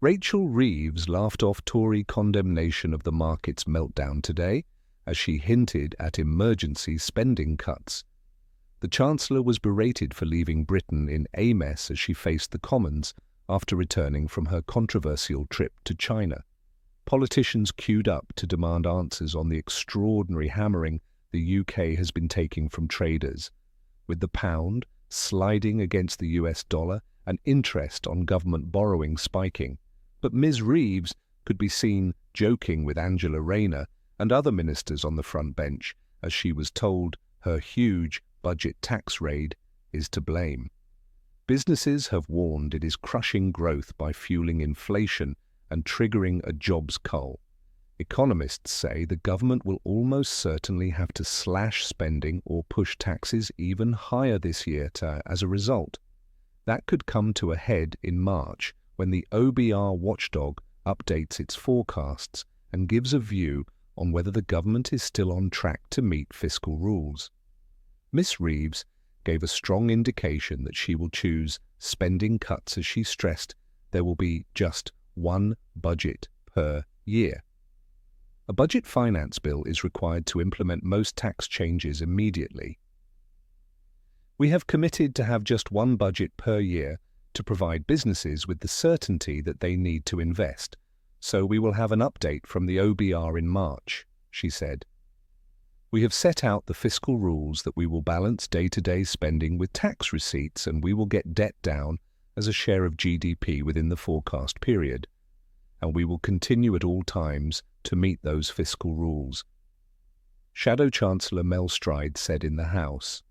Rachel Reeves laughed off Tory condemnation of the market's meltdown today as she hinted at emergency spending cuts. The Chancellor was berated for leaving Britain in a mess as she faced the Commons after returning from her controversial trip to China. Politicians queued up to demand answers on the extraordinary hammering the UK has been taking from traders, with the pound sliding against the US dollar and interest on government borrowing spiking. But Ms. Reeves could be seen joking with Angela Rayner and other ministers on the front bench as she was told her huge budget tax raid is to blame. Businesses have warned it is crushing growth by fueling inflation and triggering a jobs cull. Economists say the government will almost certainly have to slash spending or push taxes even higher this year as a result. That could come to a head in March when the OBR watchdog updates its forecasts and gives a view on whether the government is still on track to meet fiscal rules. Miss Reeves gave a strong indication that she will choose spending cuts as she stressed there will be just one budget per year. A budget finance bill is required to implement most tax changes immediately. We have committed to have just one budget per year to provide businesses with the certainty that they need to invest, so we will have an update from the OBR in March, she said. We have set out the fiscal rules that we will balance day-to-day spending with tax receipts, and we will get debt down as a share of GDP within the forecast period, and we will continue at all times to meet those fiscal rules, Shadow Chancellor Mel Stride said in the House.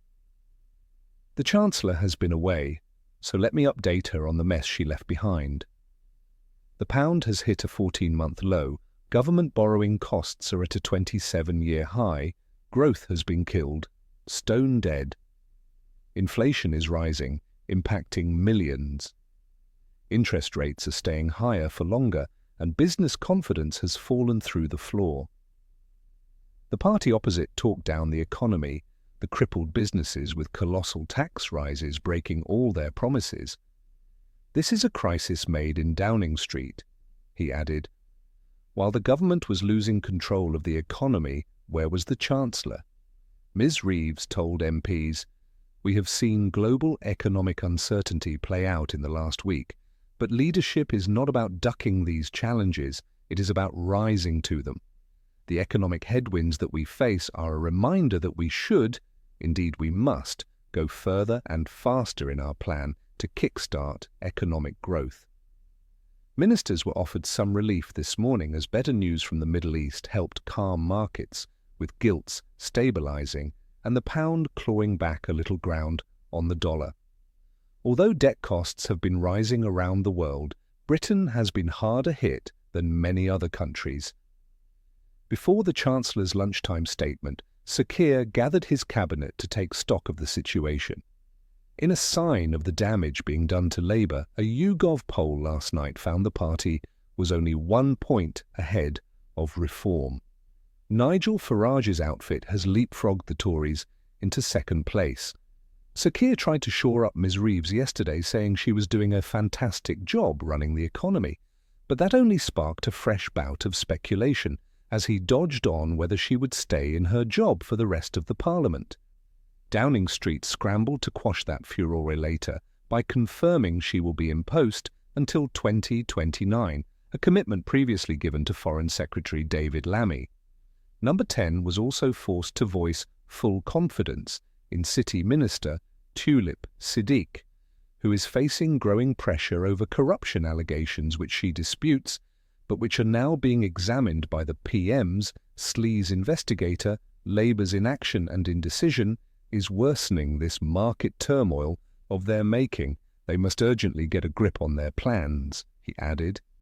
The Chancellor has been away, so let me update her on the mess she left behind. The pound has hit a 14-month low, government borrowing costs are at a 27-year high, growth has been killed, stone dead. Inflation is rising, impacting millions. Interest rates are staying higher for longer, and business confidence has fallen through the floor. The party opposite talked down the economy, the crippled businesses with colossal tax rises breaking all their promises. This is a crisis made in Downing Street, he added. While the government was losing control of the economy, where was the Chancellor? Ms. Reeves told MPs, "We have seen global economic uncertainty play out in the last week, but leadership is not about ducking these challenges, it is about rising to them. The economic headwinds that we face are a reminder that we should, indeed we must, go further and faster in our plan to kickstart economic growth." Ministers were offered some relief this morning as better news from the Middle East helped calm markets, with gilts stabilizing and the pound clawing back a little ground on the dollar. Although debt costs have been rising around the world, Britain has been harder hit than many other countries. Before the Chancellor's lunchtime statement, Sir Keir gathered his cabinet to take stock of the situation. In a sign of the damage being done to Labour, a YouGov poll last night found the party was only 1 point ahead of Reform. Nigel Farage's outfit has leapfrogged the Tories into second place. Sir Keir tried to shore up Ms. Reeves yesterday, saying she was doing a fantastic job running the economy, but that only sparked a fresh bout of speculation as he dodged on whether she would stay in her job for the rest of the Parliament. Downing Street scrambled to quash that furore later by confirming she will be in post until 2029, a commitment previously given to Foreign Secretary David Lammy. Number 10 was also forced to voice full confidence in City Minister Tulip Siddiq, who is facing growing pressure over corruption allegations which she disputes, but which are now being examined by the PM's sleaze investigator. Labour's inaction and indecision is worsening this market turmoil of their making. They must urgently get a grip on their plans, he added.